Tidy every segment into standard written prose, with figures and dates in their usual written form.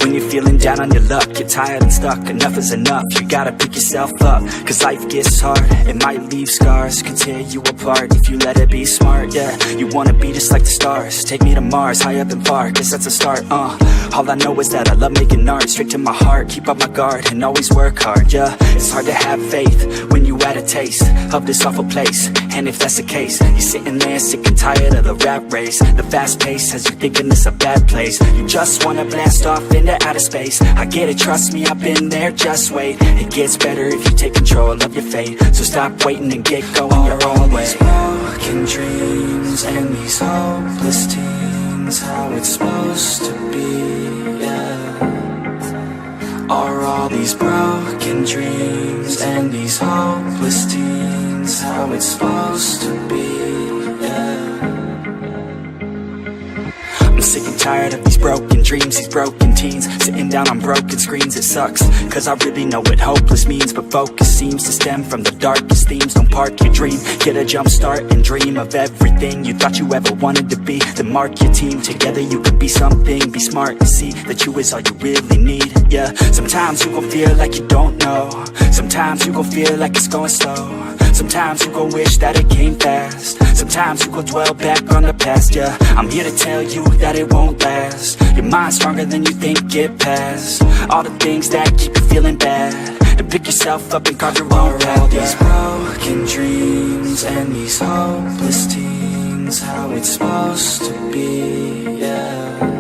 When you're feeling down on your luck, you're tired and stuck, enough is enough. You gotta pick yourself up, cause life gets hard. It might leave scars, can tear you apart if you let it be smart, yeah. You wanna be just like the stars, take me to Mars, high up and far, guess that's a start, All I know is that I love making art, straight to my heart, keep up my guard and always work hard, yeah. It's hard to have faith when you had a taste of this awful place, and if that's the case, you're sitting there sick and tired of the rat race. The fast pace has you thinking it's a bad place. You just wanna blast off into outer space. I get it, trust me, I've been there, just wait. It gets better if you take control of your fate. So stop waiting and get going your own way. All these broken dreams and these hopeless teens, how it's supposed to be, yeah. Are all these broken dreams and these hopeless teens how it's supposed to be, yeah. I'm sick and tired of these broken dreams, these broken teens, sitting down on broken screens. It sucks, cause I really know what hopeless means, but focus seems to stem from the darkest themes. Don't park your dream, get a jump start and dream of everything you thought you ever wanted to be. Then mark your team, together you could be something. Be smart and see that you is all you really need, yeah. Sometimes you gon' feel like you don't know, sometimes you gon' feel like it's going slow, sometimes you gon' wish that it came fast, sometimes you gon' dwell back on the past, yeah. I'm here to tell you that it won't last. Your mind's stronger than you think, get past all the things that keep you feeling bad, and pick yourself up and carve your own path. All these broken dreams and these hopeless teens, how it's supposed to be, yeah.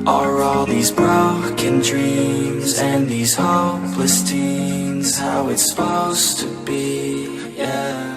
Are all these broken dreams and these hopeless teens how it's supposed to be, yeah.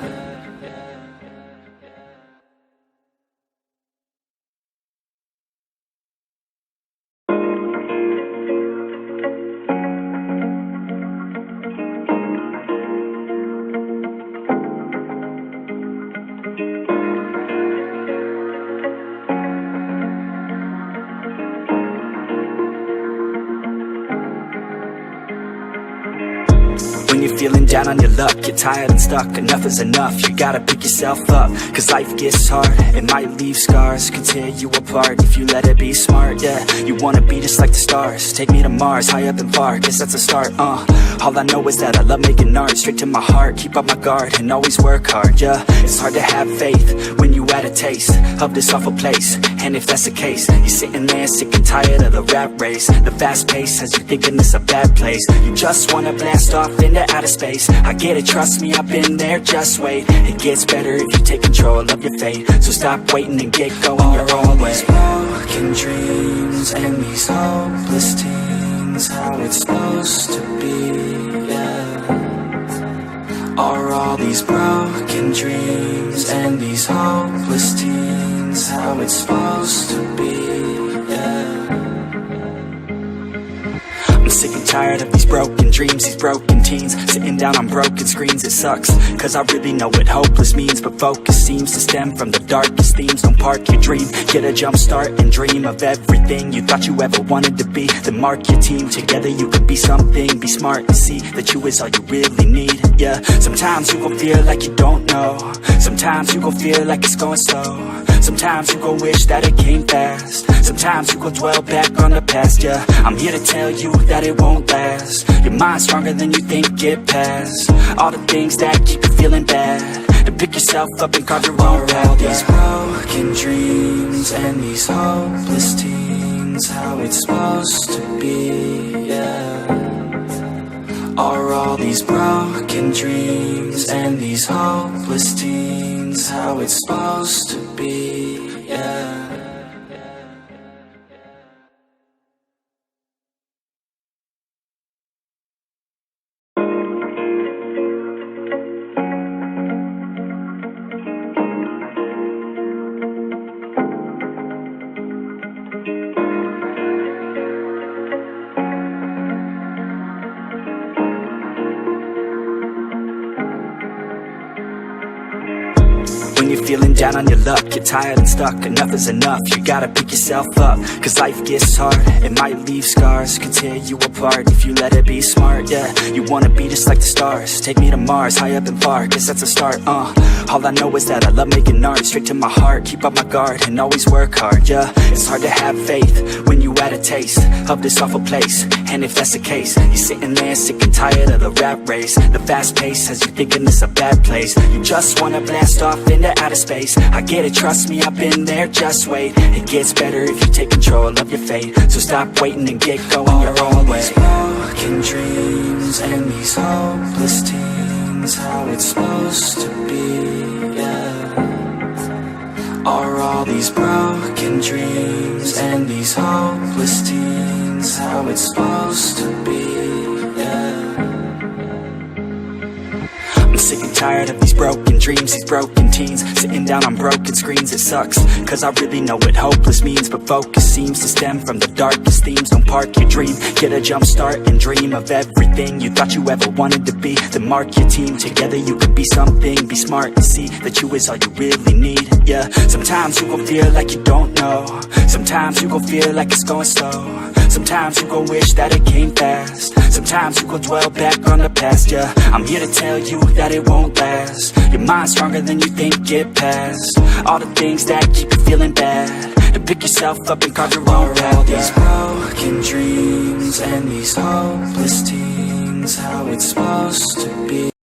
When you're feeling down on your luck, you're tired and stuck, enough is enough. You gotta pick yourself up, cause life gets hard. It might leave scars, can tear you apart if you let it be smart, yeah. You wanna be just like the stars, take me to Mars, high up and far, guess that's a start, All I know is that I love making art, straight to my heart, keep up my guard and always work hard, yeah. It's hard to have faith when you had a taste of this awful place, and if that's the case, you're sitting there sick and tired of the rat race. The fast pace has you thinking it's a bad place. You just wanna blast off into outer space. I get it, trust me, I've been there, just wait. It gets better if you take control of your fate. So stop waiting and get going your own way. All these broken dreams and these hopeless teens, how it's supposed to be, yeah. Are all these broken dreams and these hopeless teens how it's supposed to be, yeah. I'm sick and tired of these broken dreams, these broken teens, sitting down on broken screens. It sucks, cause I really know what hopeless means, but focus seems to stem from the darkest themes. Don't park your dream, get a jump start and dream of everything you thought you ever wanted to be. Then mark your team, together you could be something. Be smart and see that you is all you really need, yeah. Sometimes you gon' feel like you don't know, sometimes you gon' feel like it's going slow, sometimes you gon' wish that it came fast, sometimes you gon' dwell back on the past, yeah. I'm here to tell you that it won't last. Your mind's stronger than you think, get past all the things that keep you feeling bad, and pick yourself up and carve your own path. All these broken dreams and these hopeless teens, how it's supposed to be, yeah. Are all these broken dreams and these hopeless teens how it's supposed to be, yeah. feeling down on your luck, you're tired and stuck, enough is enough. You gotta pick yourself up, cause life gets hard. It might leave scars, can tear you apart if you let it be smart, yeah. You wanna be just like the stars, take me to Mars, high up and far, guess that's a start, All I know is that I love making art, straight to my heart, keep up my guard and always work hard, yeah. It's hard to have faith when you had a taste of this awful place, and if that's the case, you're sitting there sick and tired of the rat race. The fast pace has you thinking it's a bad place. You just wanna blast off into outer space. I get it, trust me, I've been there, just wait. It gets better if you take control of your fate. So stop waiting and get going your own way. Broken dreams and these hopeless teens, how it's supposed to be, yeah. Are all these broken dreams and these hopeless teens how it's supposed to be, yeah. I'm sick and tired of these broken dreams, these broken teens, sitting down on broken screens. It sucks, cause I really know what hopeless means, but focus seems to stem from the darkest themes. Don't park your dream, get a jump start and dream of everything you thought you ever wanted to be. Then mark your team, together you could be something. Be smart and see that you is all you really need, yeah. Sometimes you gon' feel like you don't know, sometimes you gon' feel like it's going slow, sometimes you gon' wish that it came fast, sometimes you gon' dwell back on the past, yeah. I'm here to tell you that it won't last. Your mind's stronger than you think, get past all the things that keep you feeling bad, and pick yourself up and carve your own path, all these broken dreams and these hopeless teens, how it's supposed to be.